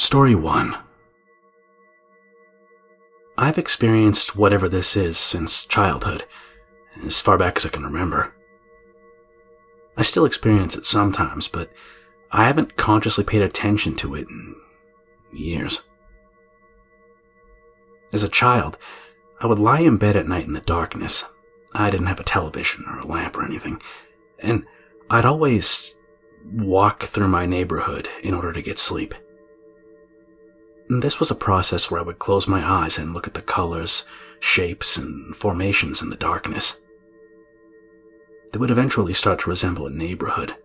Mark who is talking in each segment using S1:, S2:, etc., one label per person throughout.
S1: Story 1. I've experienced whatever this is since childhood, as far back as I can remember. I still experience it sometimes, but I haven't consciously paid attention to it in years. As a child, I would lie in bed at night in the darkness. I didn't have a television or a lamp or anything, and I'd always walk through my neighborhood in order to get sleep. And this was a process where I would close my eyes and look at the colors, shapes, and formations in the darkness. They would eventually start to resemble a neighborhood.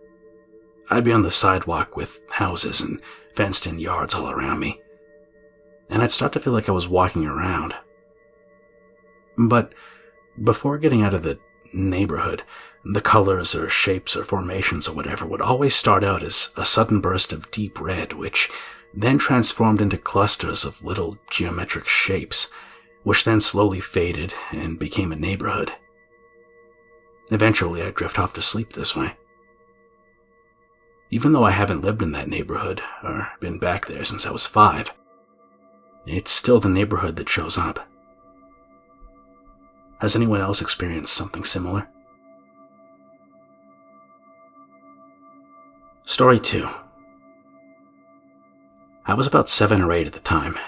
S1: I'd be on the sidewalk with houses and fenced-in yards all around me, and I'd start to feel like I was walking around. But before getting out of the neighborhood, the colors or shapes or formations or whatever would always start out as a sudden burst of deep red, which then transformed into clusters of little geometric shapes, which then slowly faded and became a neighborhood. Eventually, I'd drift off to sleep this way. Even though I haven't lived in that neighborhood, or been back there since I was 5, it's still the neighborhood that shows up. Has anyone else experienced something similar? Story 2. I was about 7 or 8 at the time.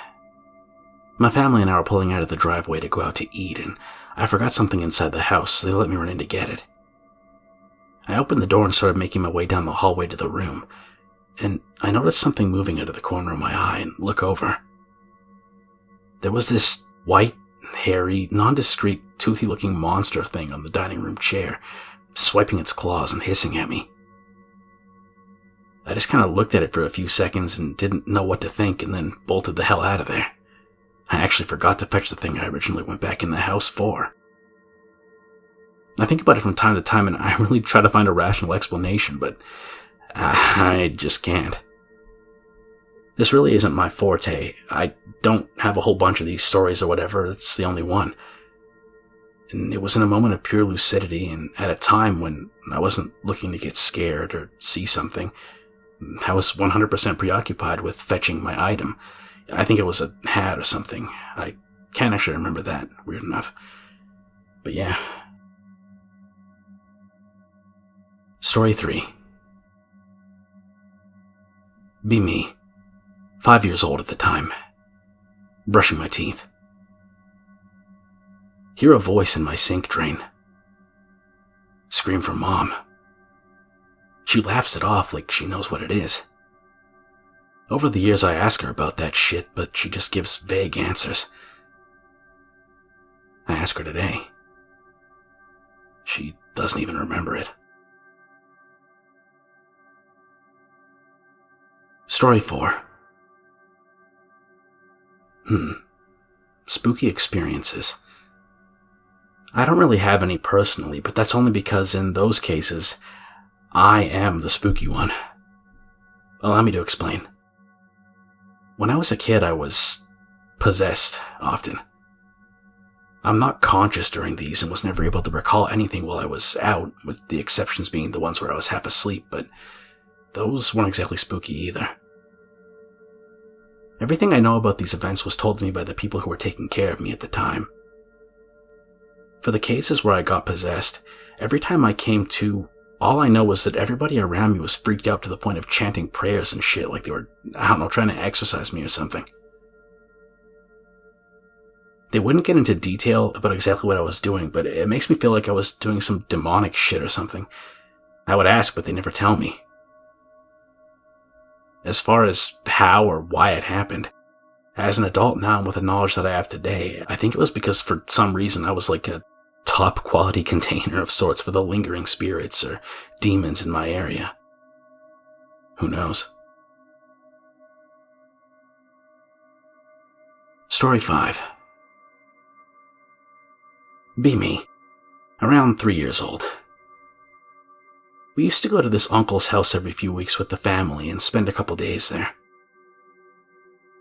S1: My family and I were pulling out of the driveway to go out to eat, and I forgot something inside the house, so they let me run in to get it. I opened the door and started making my way down the hallway to the room, and I noticed something moving out of the corner of my eye and look over. There was this white, hairy, nondescript, toothy-looking monster thing on the dining room chair, swiping its claws and hissing at me. I just kind of looked at it for a few seconds and didn't know what to think, and then bolted the hell out of there. I actually forgot to fetch the thing I originally went back in the house for. I think about it from time to time, and I really try to find a rational explanation, but I just can't. This really isn't my forte. I don't have a whole bunch of these stories or whatever. It's the only one. And it was in a moment of pure lucidity, and at a time when I wasn't looking to get scared or see something. I was 100% preoccupied with fetching my item. I think it was a hat or something. I can't actually remember that, weird enough. But yeah. Story 3. Be me. 5 years old at the time. Brushing my teeth. Hear a voice in my sink drain. Scream for Mom. She laughs it off like she knows what it is. Over the years I ask her about that shit, but she just gives vague answers. I ask her today. She doesn't even remember it. Story 4. Spooky experiences. I don't really have any personally, but that's only because in those cases, I am the spooky one. Allow me to explain. When I was a kid, I was possessed often. I'm not conscious during these and was never able to recall anything while I was out, with the exceptions being the ones where I was half asleep, but those weren't exactly spooky either. Everything I know about these events was told to me by the people who were taking care of me at the time. For the cases where I got possessed, every time I came to, all I know was that everybody around me was freaked out to the point of chanting prayers and shit like they were, trying to exorcise me or something. They wouldn't get into detail about exactly what I was doing, but it makes me feel like I was doing some demonic shit or something. I would ask, but they never tell me. As far as how or why it happened, as an adult now and with the knowledge that I have today, I think it was because for some reason I was like a top quality container of sorts for the lingering spirits or demons in my area. Who knows? Story 5. Be me. Around 3 years old. We used to go to this uncle's house every few weeks with the family and spend a couple days there.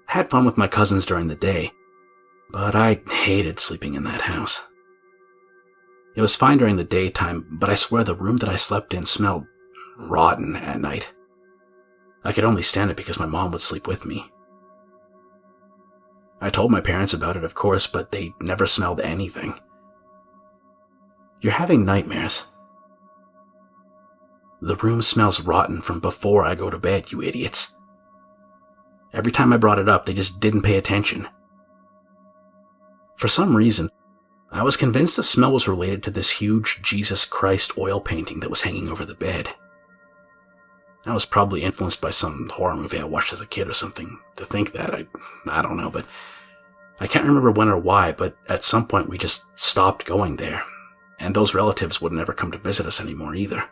S1: I had fun with my cousins during the day, but I hated sleeping in that house. It was fine during the daytime, but I swear the room that I slept in smelled rotten at night. I could only stand it because my mom would sleep with me, I told my parents about it, of course, but they never smelled anything. You're having nightmares. The room smells rotten from before I go to bed, you idiots. Every time I brought it up, they just didn't pay attention. For some reason, I was convinced the smell was related to this huge Jesus Christ oil painting that was hanging over the bed. I was probably influenced by some horror movie I watched as a kid or something to think that. I don't know, but I can't remember when or why, but at some point we just stopped going there, and those relatives would never come to visit us anymore either.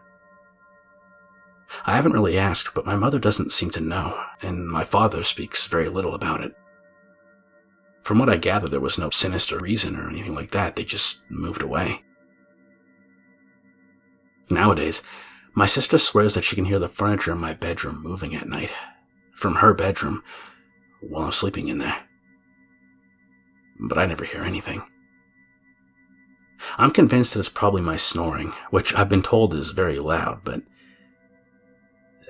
S1: I haven't really asked, but my mother doesn't seem to know, and my father speaks very little about it. From what I gather, there was no sinister reason or anything like that. They just moved away. Nowadays, my sister swears that she can hear the furniture in my bedroom moving at night, from her bedroom, while I'm sleeping in there. But I never hear anything. I'm convinced that it's probably my snoring, which I've been told is very loud, but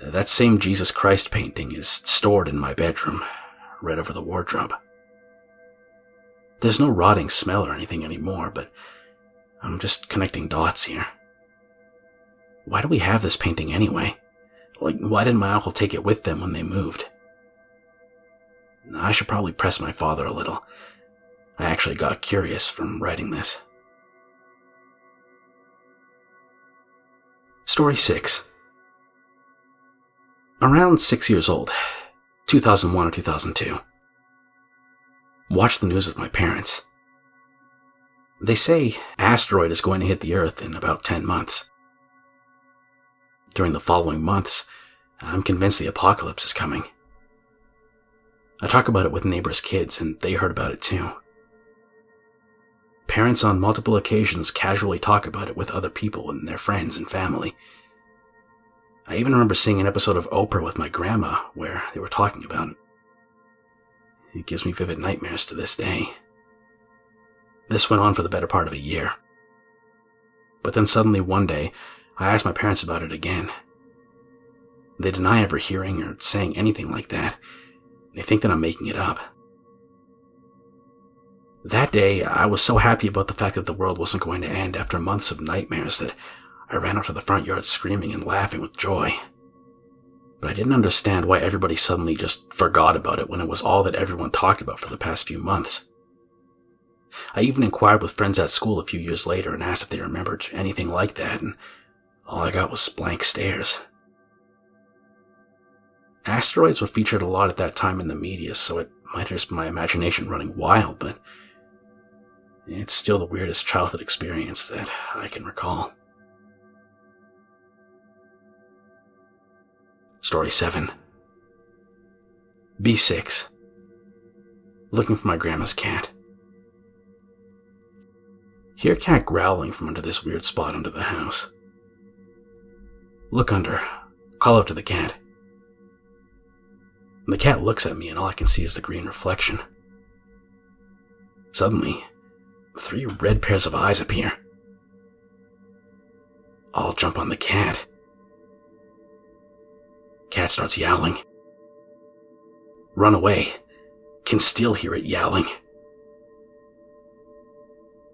S1: that same Jesus Christ painting is stored in my bedroom, right over the wardrobe. There's no rotting smell or anything anymore, but I'm just connecting dots here. Why do we have this painting anyway? Like, why didn't my uncle take it with them when they moved? I should probably press my father a little. I actually got curious from writing this. Story 6. Around 6 years old, 2001 or 2002. Watched the news with my parents. They say asteroid is going to hit the Earth in about 10 months. During the following months, I'm convinced the apocalypse is coming. I talk about it with neighbors' kids, and they heard about it too. Parents on multiple occasions casually talk about it with other people and their friends and family. I even remember seeing an episode of Oprah with my grandma where they were talking about it. It gives me vivid nightmares to this day. This went on for the better part of a year. But then suddenly one day, I asked my parents about it again. They deny ever hearing or saying anything like that. They think that I'm making it up. That day, I was so happy about the fact that the world wasn't going to end after months of nightmares that I ran out to the front yard screaming and laughing with joy. But I didn't understand why everybody suddenly just forgot about it when it was all that everyone talked about for the past few months. I even inquired with friends at school a few years later and asked if they remembered anything like that, and all I got was blank stares. Asteroids were featured a lot at that time in the media, so it might just be my imagination running wild, but it's still the weirdest childhood experience that I can recall. Story 7. B6. Looking for my grandma's cat. Hear cat growling from under this weird spot under the house. Look under. Call out to the cat. The cat looks at me and all I can see is the green reflection. Suddenly, 3 red pairs of eyes appear. I'll jump on the cat. Cat starts yowling. Run away. Can still hear it yowling.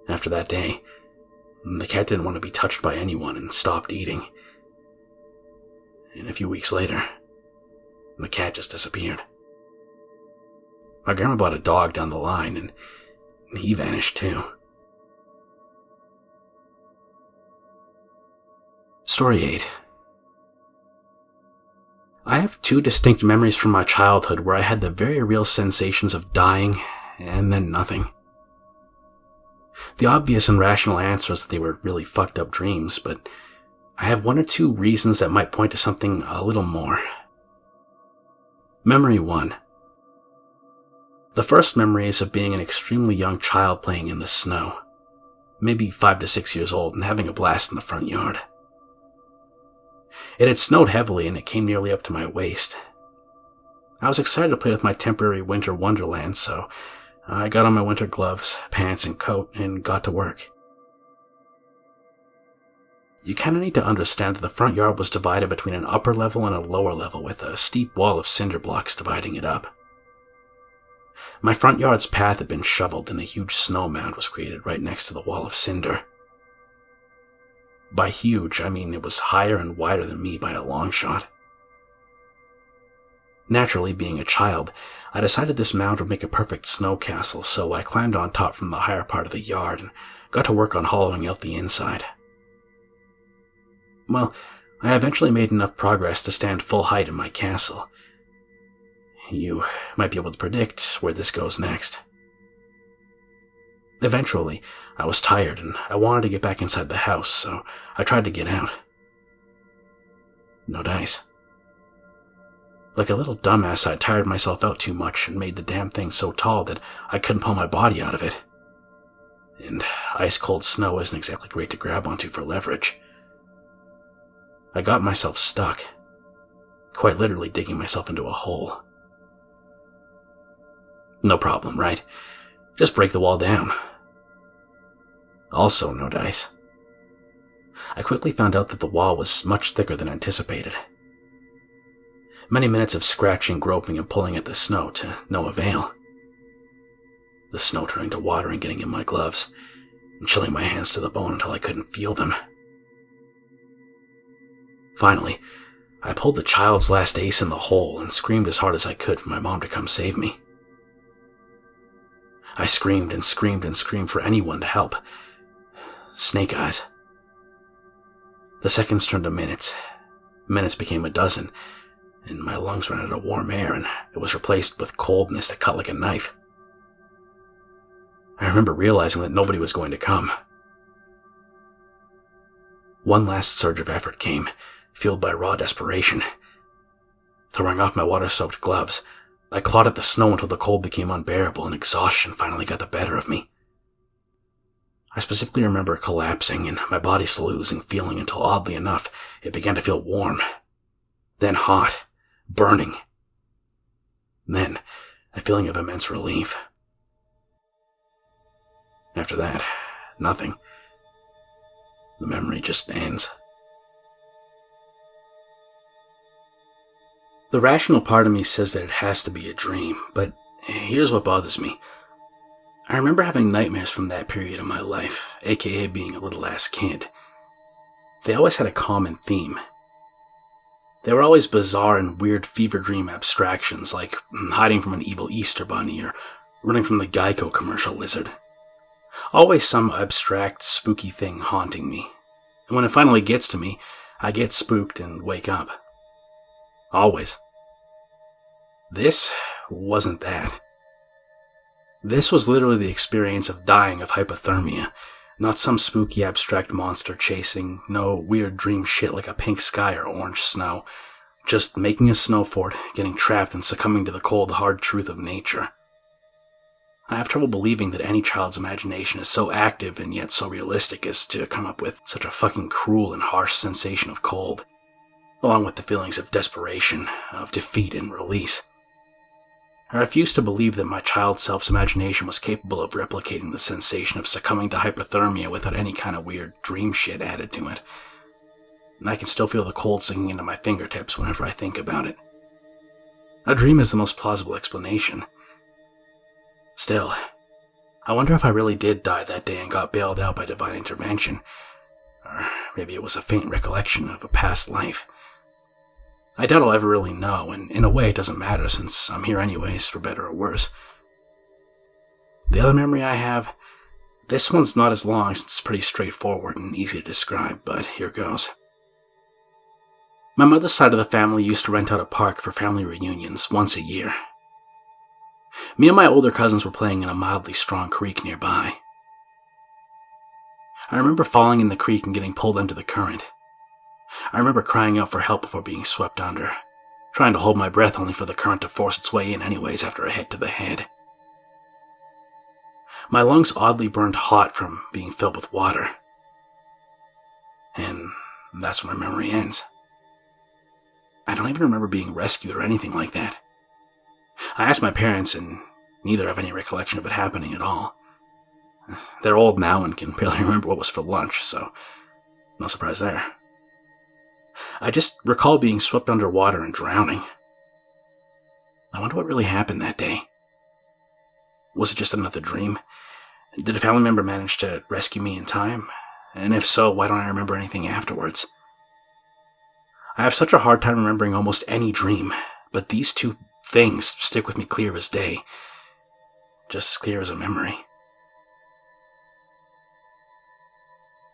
S1: After that day, the cat didn't want to be touched by anyone and stopped eating. And a few weeks later, the cat just disappeared. My grandma bought a dog down the line, and he vanished too. Story 8. I have 2 distinct memories from my childhood where I had the very real sensations of dying and then nothing. The obvious and rational answer is that they were really fucked up dreams, but I have 1 or 2 reasons that might point to something a little more. Memory 1. The first memory is of being an extremely young child playing in the snow, maybe 5 to 6 years old, and having a blast in the front yard. It had snowed heavily and it came nearly up to my waist. I was excited to play with my temporary winter wonderland, so I got on my winter gloves, pants, and coat and got to work. You kind of need to understand that the front yard was divided between an upper level and a lower level with a steep wall of cinder blocks dividing it up. My front yard's path had been shoveled and a huge snow mound was created right next to the wall of cinder. By huge, I mean it was higher and wider than me by a long shot. Naturally, being a child, I decided this mound would make a perfect snow castle, so I climbed on top from the higher part of the yard and got to work on hollowing out the inside. Well, I eventually made enough progress to stand full height in my castle. You might be able to predict where this goes next. Eventually, I was tired and I wanted to get back inside the house, so I tried to get out. No dice. Like a little dumbass, I tired myself out too much and made the damn thing so tall that I couldn't pull my body out of it. And ice-cold snow isn't exactly great to grab onto for leverage. I got myself stuck, quite literally digging myself into a hole. No problem, right? Just break the wall down. Also, no dice. I quickly found out that the wall was much thicker than anticipated. Many minutes of scratching, groping, and pulling at the snow to no avail. The snow turning to water and getting in my gloves, and chilling my hands to the bone until I couldn't feel them. Finally, I pulled the child's last ace in the hole and screamed as hard as I could for my mom to come save me. I screamed and screamed and screamed for anyone to help. Snake eyes. The seconds turned to minutes. Minutes became a dozen, and my lungs ran out of warm air, and it was replaced with coldness that cut like a knife. I remember realizing that nobody was going to come. One last surge of effort came, fueled by raw desperation. Throwing off my water-soaked gloves, I clawed at the snow until the cold became unbearable and exhaustion finally got the better of me. I specifically remember collapsing and my body slowly losing feeling until, oddly enough, it began to feel warm. Then hot, burning. Then, a feeling of immense relief. After that, nothing. The memory just ends. The rational part of me says that it has to be a dream, but here's what bothers me. I remember having nightmares from that period of my life, aka being a little-ass kid. They always had a common theme. They were always bizarre and weird fever dream abstractions, like hiding from an evil Easter bunny or running from the Geico commercial lizard. Always some abstract, spooky thing haunting me. And when it finally gets to me, I get spooked and wake up. Always. This wasn't that. This was literally the experience of dying of hypothermia, not some spooky abstract monster chasing, no weird dream shit like a pink sky or orange snow, just making a snow fort, getting trapped and succumbing to the cold, hard truth of nature. I have trouble believing that any child's imagination is so active and yet so realistic as to come up with such a fucking cruel and harsh sensation of cold, along with the feelings of desperation, of defeat and release. I refuse to believe that my child self's imagination was capable of replicating the sensation of succumbing to hypothermia without any kind of weird dream shit added to it. And I can still feel the cold sinking into my fingertips whenever I think about it. A dream is the most plausible explanation. Still, I wonder if I really did die that day and got bailed out by divine intervention. Or maybe it was a faint recollection of a past life. I doubt I'll ever really know, and in a way it doesn't matter since I'm here anyways, for better or worse. The other memory I have, this one's not as long since it's pretty straightforward and easy to describe, but here goes. My mother's side of the family used to rent out a park for family reunions once a year. Me and my older cousins were playing in a mildly strong creek nearby. I remember falling in the creek and getting pulled under the current. I remember crying out for help before being swept under, trying to hold my breath only for the current to force its way in anyways after a hit to the head. My lungs oddly burned hot from being filled with water. And that's when my memory ends. I don't even remember being rescued or anything like that. I asked my parents, and neither have any recollection of it happening at all. They're old now and can barely remember what was for lunch, so no surprise there. I just recall being swept underwater and drowning. I wonder what really happened that day. Was it just another dream? Did a family member manage to rescue me in time? And if so, why don't I remember anything afterwards? I have such a hard time remembering almost any dream, but these two things stick with me clear as day. Just as clear as a memory.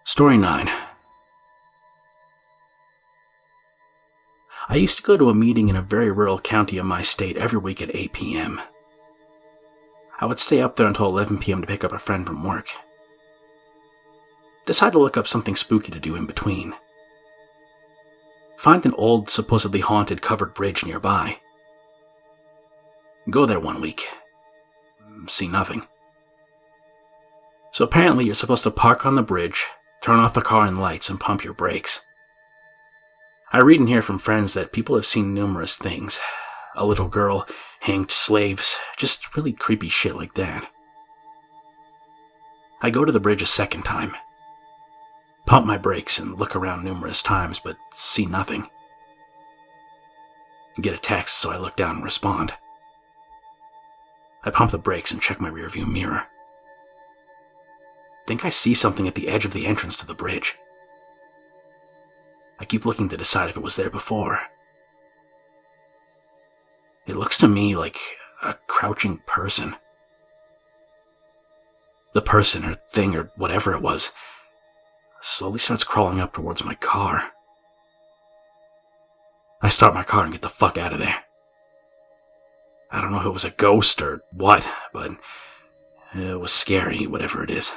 S1: Story 9. I used to go to a meeting in a very rural county of my state every week at 8 p.m. I would stay up there until 11 p.m. to pick up a friend from work. Decide to look up something spooky to do in between. Find an old, supposedly haunted covered bridge nearby. Go there one week. See nothing. So apparently you're supposed to park on the bridge, turn off the car and lights, and pump your brakes. I read and hear from friends that people have seen numerous things. A little girl, hanged slaves, just really creepy shit like that. I go to the bridge a second time. Pump my brakes and look around numerous times, but see nothing. Get a text, so I look down and respond. I pump the brakes and check my rearview mirror. Think I see something at the edge of the entrance to the bridge. I keep looking to decide if it was there before. It looks to me like a crouching person. The person or thing or whatever it was slowly starts crawling up towards my car. I start my car and get the fuck out of there. I don't know if it was a ghost or what, but it was scary, whatever it is.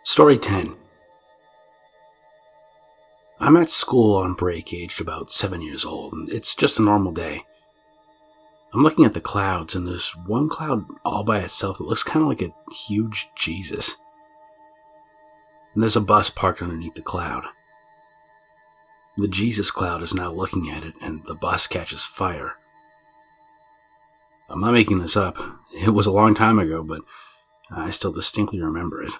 S1: Story 10. I'm at school on break, aged about 7 years old, and it's just a normal day. I'm looking at the clouds, and there's one cloud all by itself that looks kind of like a huge Jesus. And there's a bus parked underneath the cloud. The Jesus cloud is now looking at it, and the bus catches fire. I'm not making this up. It was a long time ago, but I still distinctly remember it.